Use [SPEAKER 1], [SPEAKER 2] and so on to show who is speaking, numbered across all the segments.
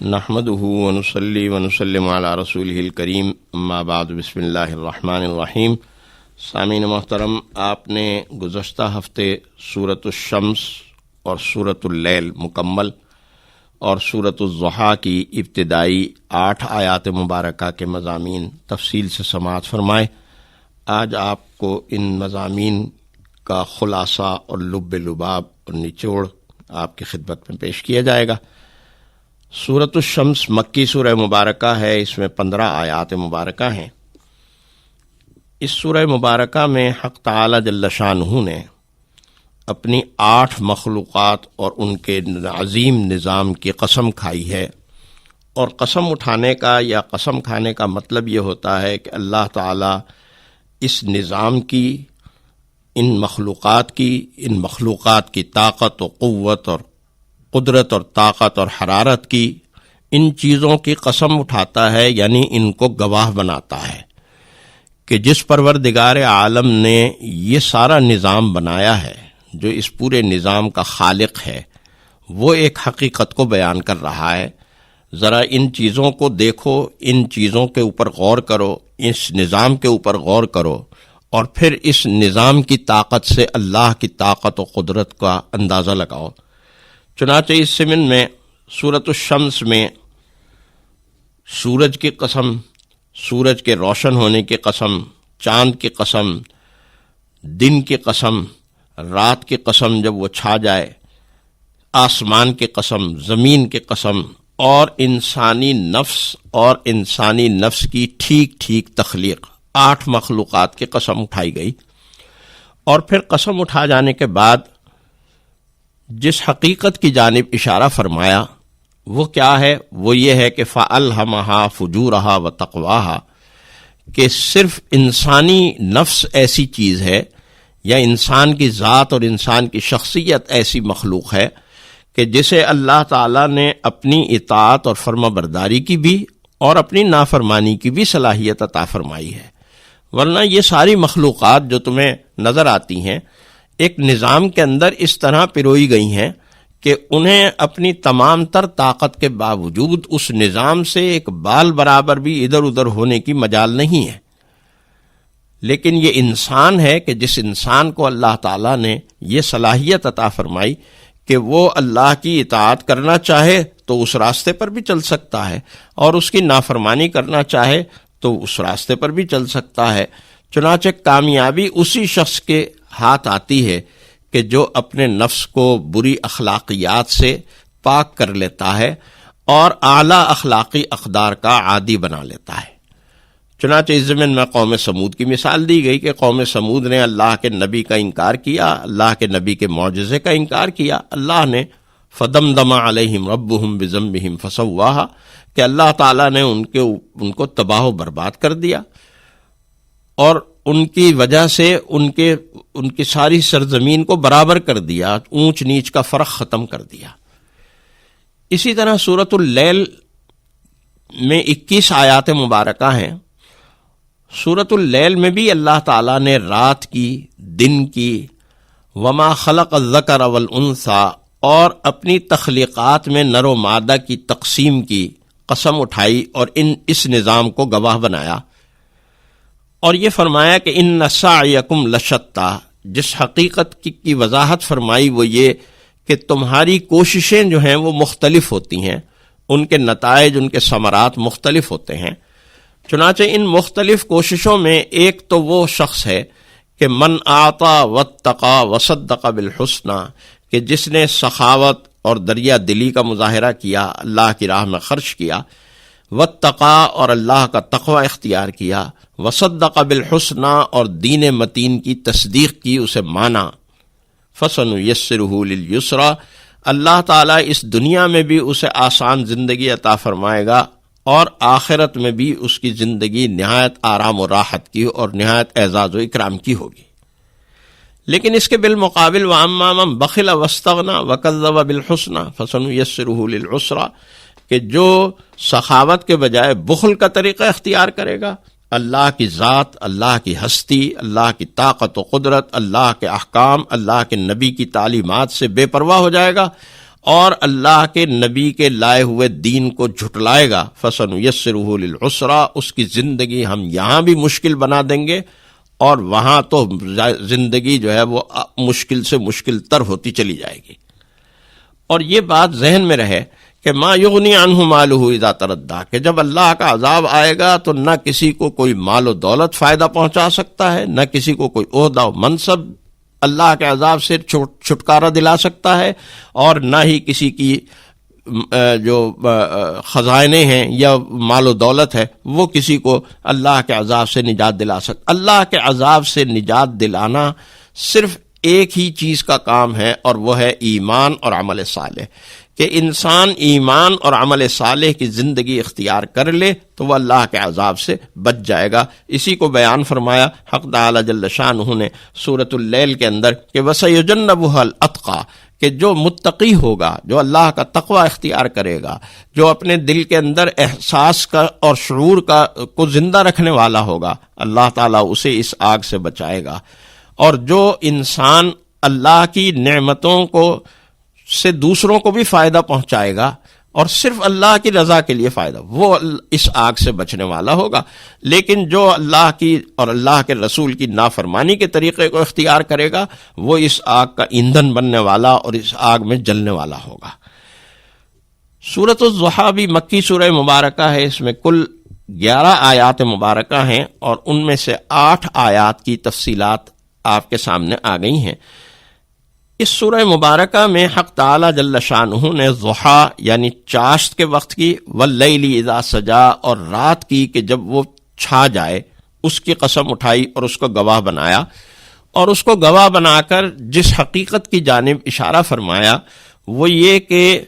[SPEAKER 1] نحمده ونصلي ونسلم علی رسولہ الکریم، اما بعد، بسم اللہ الرحمن الرحیم۔ سامعین محترم، آپ نے گزشتہ ہفتے سورۃ الشمس اور سورۃ اللیل مکمل اور سورۃ الضحیٰ کی ابتدائی 8 آیات مبارکہ کے مضامین تفصیل سے سماعت فرمائے۔ آج آپ کو ان مضامین کا خلاصہ اور لب لباب اور نچوڑ آپ کی خدمت میں پیش کیا جائے گا۔ سورۃ الشمس مکی سورہ مبارکہ ہے، اس میں 15 آیات مبارکہ ہیں۔ اس سورہ مبارکہ میں حق تعالی جل شانہ نے اپنی 8 مخلوقات اور ان کے عظیم نظام کی قسم کھائی ہے، اور قسم اٹھانے کا یا قسم کھانے کا مطلب یہ ہوتا ہے کہ اللہ تعالی اس نظام کی، ان مخلوقات کی طاقت و قوت اور قدرت اور طاقت اور حرارت کی، ان چیزوں کی قسم اٹھاتا ہے، یعنی ان کو گواہ بناتا ہے کہ جس پروردگار عالم نے یہ سارا نظام بنایا ہے، جو اس پورے نظام کا خالق ہے، وہ ایک حقیقت کو بیان کر رہا ہے۔ ذرا ان چیزوں کو دیکھو، ان چیزوں کے اوپر غور کرو، اس نظام کے اوپر غور کرو، اور پھر اس نظام کی طاقت سے اللہ کی طاقت و قدرت کا اندازہ لگاؤ۔ چنانچہ اس ضمن میں سورۃ الشمس میں سورج کی قسم، سورج کے روشن ہونے کی قسم، چاند کی قسم، دن کی قسم، رات کی قسم جب وہ چھا جائے، آسمان کی قسم، زمین کی قسم، اور انسانی نفس کی ٹھیک ٹھیک تخلیق، 8 مخلوقات کی قسم اٹھائی گئی۔ اور پھر قسم اٹھا جانے کے بعد جس حقیقت کی جانب اشارہ فرمایا وہ کیا ہے؟ وہ یہ ہے کہ فَأَلْهَمَهَا فُجُورَهَا وَتَقْوَاهَا، کہ صرف انسانی نفس ایسی چیز ہے، یا انسان کی ذات اور انسان کی شخصیت ایسی مخلوق ہے کہ جسے اللہ تعالیٰ نے اپنی اطاعت اور فرما برداری کی بھی اور اپنی نافرمانی کی بھی صلاحیت عطا فرمائی ہے۔ ورنہ یہ ساری مخلوقات جو تمہیں نظر آتی ہیں ایک نظام کے اندر اس طرح پروئی گئی ہیں کہ انہیں اپنی تمام تر طاقت کے باوجود اس نظام سے ایک بال برابر بھی ادھر ادھر ہونے کی مجال نہیں ہے۔ لیکن یہ انسان ہے کہ جس انسان کو اللہ تعالیٰ نے یہ صلاحیت عطا فرمائی کہ وہ اللہ کی اطاعت کرنا چاہے تو اس راستے پر بھی چل سکتا ہے، اور اس کی نافرمانی کرنا چاہے تو اس راستے پر بھی چل سکتا ہے۔ چنانچہ کامیابی اسی شخص کے ہاتھ آتی ہے کہ جو اپنے نفس کو بری اخلاقیات سے پاک کر لیتا ہے اور اعلیٰ اخلاقی اقدار کا عادی بنا لیتا ہے۔ چنانچہ اس ضمن میں قوم سمود کی مثال دی گئی کہ قوم سمود نے اللہ کے نبی کا انکار کیا، اللہ کے نبی کے معجزے کا انکار کیا۔ اللہ نے فَدَمْدَمَ عَلَيْهِمْ رَبُّهُمْ بِذَنبِهِمْ فَسَوَّاهَا، کہ اللہ تعالیٰ نے ان کو تباہ و برباد کر دیا، اور ان کی وجہ سے ان کی ساری سرزمین کو برابر کر دیا، اونچ نیچ کا فرق ختم کر دیا۔ اسی طرح سورۃ اللیل میں 21 آیات مبارکہ ہیں۔ سورۃ اللیل میں بھی اللہ تعالیٰ نے رات کی، دن کی، وما خلق الذکر والانثی، اور اپنی تخلیقات میں نر و مادہ کی تقسیم کی قسم اٹھائی اور اس نظام کو گواہ بنایا، اور یہ فرمایا کہ ان سعیکم لشتی، جس حقیقت کی وضاحت فرمائی وہ یہ کہ تمہاری کوششیں جو ہیں وہ مختلف ہوتی ہیں، ان کے نتائج، ان کے ثمرات مختلف ہوتے ہیں۔ چنانچہ ان مختلف کوششوں میں ایک تو وہ شخص ہے کہ من اعطی واتقی وصدق بالحسنی، کہ جس نے سخاوت اور دریا دلی کا مظاہرہ کیا، اللہ کی راہ میں خرچ کیا، واتقی، اور اللہ کا تقوی اختیار کیا، وصدق بالحسنی، اور دین متین کی تصدیق کی، اسے مانا، فسنیسرہ للیسری، اللہ تعالیٰ اس دنیا میں بھی اسے آسان زندگی عطا فرمائے گا، اور آخرت میں بھی اس کی زندگی نہایت آرام و راحت کی اور نہایت اعزاز و اکرام کی ہوگی۔ لیکن اس کے بالمقابل وَأَمَّا مَن بَخِلَ وَاسْتَغْنَىٰ وَكَذَّبَ بِالْحُسْنَىٰ فَسَنُيَسِّرُهُ لِلْعُسْرَىٰ، کہ جو سخاوت کے بجائے بخل کا طریقہ اختیار کرے گا، اللہ کی ذات، اللہ کی ہستی، اللہ کی طاقت و قدرت، اللہ کے احکام، اللہ کے نبی کی تعلیمات سے بے پرواہ ہو جائے گا اور اللہ کے نبی کے لائے ہوئے دین کو جھٹلائے گا فَسَنُيَسِّرُهُ لِلْعُسْرَىٰ، اس کی زندگی ہم یہاں بھی مشکل بنا دیں گے اور وہاں تو زندگی جو ہے وہ مشکل سے مشکل تر ہوتی چلی جائے گی۔ اور یہ بات ذہن میں رہے کہ ما یغنی عنہ مالہ اذا تردی، کہ جب اللہ کا عذاب آئے گا تو نہ کسی کو کوئی مال و دولت فائدہ پہنچا سکتا ہے، نہ کسی کو کوئی عہدہ و منصب اللہ کے عذاب سے چھٹکارا دلا سکتا ہے، اور نہ ہی کسی کی جو خزانے ہیں یا مال و دولت ہے وہ کسی کو اللہ کے عذاب سے نجات دلا سکتا۔ اللہ کے عذاب سے نجات دلانا صرف ایک ہی چیز کا کام ہے، اور وہ ہے ایمان اور عمل صالح، کہ انسان ایمان اور عمل صالح کی زندگی اختیار کر لے تو وہ اللہ کے عذاب سے بچ جائے گا۔ اسی کو بیان فرمایا حق تعالی جل شانہ نے سورۃ اللیل کے اندر کہ وَسَيُجَنَّبُهَا الْأَتْقَى، کہ جو متقی ہوگا، جو اللہ کا تقوی اختیار کرے گا، جو اپنے دل کے اندر احساس کا اور شعور کا کو زندہ رکھنے والا ہوگا، اللہ تعالیٰ اسے اس آگ سے بچائے گا۔ اور جو انسان اللہ کی نعمتوں کو سے دوسروں کو بھی فائدہ پہنچائے گا اور صرف اللہ کی رضا کے لیے فائدہ، وہ اس آگ سے بچنے والا ہوگا۔ لیکن جو اللہ کی اور اللہ کے رسول کی نافرمانی کے طریقے کو اختیار کرے گا وہ اس آگ کا ایندھن بننے والا اور اس آگ میں جلنے والا ہوگا۔ سورۃ الضحیٰ بھی مکی سورہ مبارکہ ہے، اس میں کل 11 آیات مبارکہ ہیں اور ان میں سے 8 آیات کی تفصیلات آپ کے سامنے آ گئی ہیں۔ اس سورہ مبارکہ میں حق تعالی جل شانہ نے ضحیٰ یعنی چاشت کے وقت کی، واللیل اذا سجا، اور رات کی کہ جب وہ چھا جائے، اس کی قسم اٹھائی اور اس کو گواہ بنایا، اور اس کو گواہ بنا کر جس حقیقت کی جانب اشارہ فرمایا وہ یہ کہ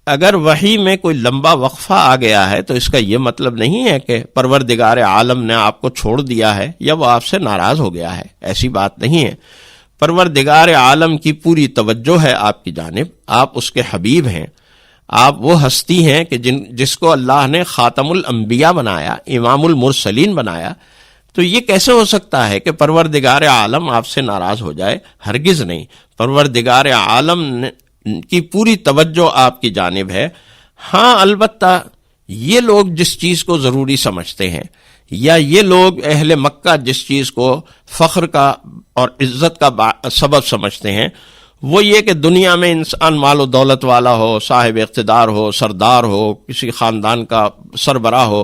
[SPEAKER 1] اگر وحی میں کوئی لمبا وقفہ آ گیا ہے تو اس کا یہ مطلب نہیں ہے کہ پروردگار عالم نے آپ کو چھوڑ دیا ہے یا وہ آپ سے ناراض ہو گیا ہے، ایسی بات نہیں ہے۔ پروردگار عالم کی پوری توجہ ہے آپ کی جانب، آپ اس کے حبیب ہیں، آپ وہ ہستی ہیں کہ جس کو اللہ نے خاتم الانبیاء بنایا، امام المرسلین بنایا، تو یہ کیسے ہو سکتا ہے کہ پروردگار عالم آپ سے ناراض ہو جائے؟ ہرگز نہیں، پروردگار عالم کی پوری توجہ آپ کی جانب ہے۔ ہاں البتہ یہ لوگ جس چیز کو ضروری سمجھتے ہیں، یا یہ لوگ اہل مکہ جس چیز کو فخر کا اور عزت کا سبب سمجھتے ہیں، وہ یہ کہ دنیا میں انسان مال و دولت والا ہو، صاحب اقتدار ہو، سردار ہو، کسی خاندان کا سربراہ ہو،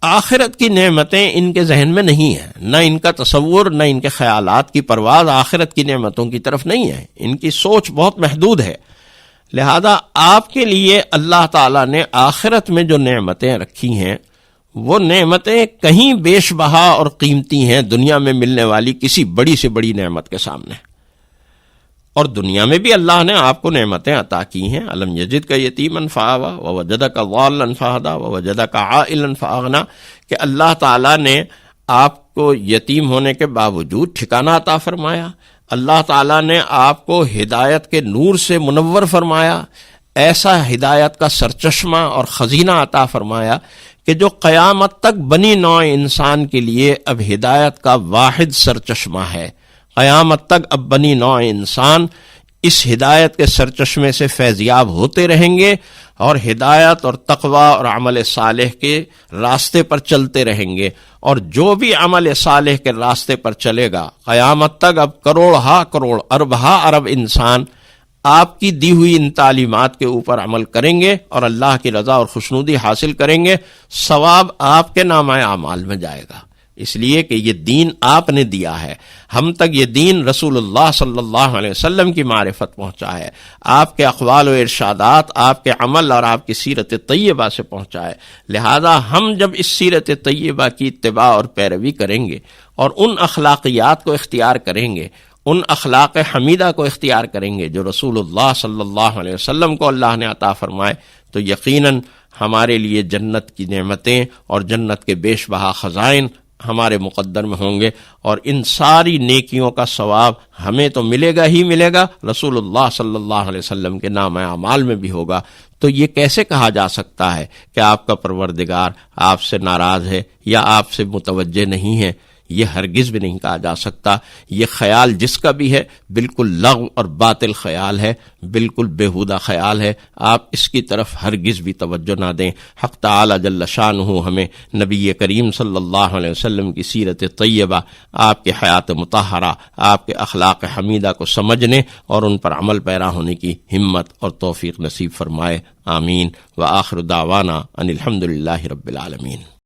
[SPEAKER 1] آخرت کی نعمتیں ان کے ذہن میں نہیں ہیں، نہ ان کا تصور، نہ ان کے خیالات کی پرواز آخرت کی نعمتوں کی طرف نہیں ہے، ان کی سوچ بہت محدود ہے۔ لہذا آپ کے لیے اللہ تعالیٰ نے آخرت میں جو نعمتیں رکھی ہیں وہ نعمتیں کہیں بیش بہا اور قیمتی ہیں دنیا میں ملنے والی کسی بڑی سے بڑی نعمت کے سامنے۔ اور دنیا میں بھی اللہ نے آپ کو نعمتیں عطا کی ہیں، الم یجدک یتیما فآویٰ ووجدک ضالا فہدیٰ ووجدک عائلا فاغنیٰ، کہ اللہ تعالیٰ نے آپ کو یتیم ہونے کے باوجود ٹھکانہ عطا فرمایا، اللہ تعالیٰ نے آپ کو ہدایت کے نور سے منور فرمایا، ایسا ہدایت کا سرچشمہ اور خزینہ عطا فرمایا کہ جو قیامت تک بنی نوع انسان کے لیے اب ہدایت کا واحد سرچشمہ ہے۔ قیامت تک اب بنی نوع انسان اس ہدایت کے سرچشمے سے فیضیاب ہوتے رہیں گے اور ہدایت اور تقوی اور عمل صالح کے راستے پر چلتے رہیں گے، اور جو بھی عمل صالح کے راستے پر چلے گا قیامت تک اب کروڑ ہا کروڑ ارب ہا ارب انسان آپ کی دی ہوئی ان تعلیمات کے اوپر عمل کریں گے اور اللہ کی رضا اور خوشنودی حاصل کریں گے، ثواب آپ کے نامہ اعمال میں جائے گا، اس لیے کہ یہ دین آپ نے دیا ہے، ہم تک یہ دین رسول اللہ صلی اللہ علیہ وسلم کی معرفت پہنچا ہے، آپ کے اقوال و ارشادات، آپ کے عمل اور آپ کی سیرت طیبہ سے پہنچا ہے۔ لہذا ہم جب اس سیرت طیبہ کی اتباع اور پیروی کریں گے اور ان اخلاقیات کو اختیار کریں گے، ان اخلاق حمیدہ کو اختیار کریں گے جو رسول اللہ صلی اللہ علیہ وسلم کو اللہ نے عطا فرمائے، تو یقیناً ہمارے لیے جنت کی نعمتیں اور جنت کے بیش بہا خزائن ہمارے مقدر میں ہوں گے، اور ان ساری نیکیوں کا ثواب ہمیں تو ملے گا ہی ملے گا، رسول اللہ صلی اللہ علیہ وسلم کے نامہ اعمال میں بھی ہوگا۔ تو یہ کیسے کہا جا سکتا ہے کہ آپ کا پروردگار آپ سے ناراض ہے یا آپ سے متوجہ نہیں ہے؟ یہ ہرگز بھی نہیں کہا جا سکتا. یہ خیال جس کا بھی ہے بالکل لغو اور باطل خیال ہے، بالکل بیہودہ خیال ہے. آپ اس کی طرف ہرگز بھی توجہ نہ دیں. حق تعالی جل شانہ ہمیں نبی کریم صلی اللہ علیہ وسلم کی سیرت طیبہ، آپ کے حیات مطہرہ، آپ کے اخلاق حمیدہ کو سمجھنے اور ان پر عمل پیرا ہونے کی ہمت اور توفیق نصیب فرمائے. آمین. وآخر دعوانا ان الحمد للہ رب العالمین.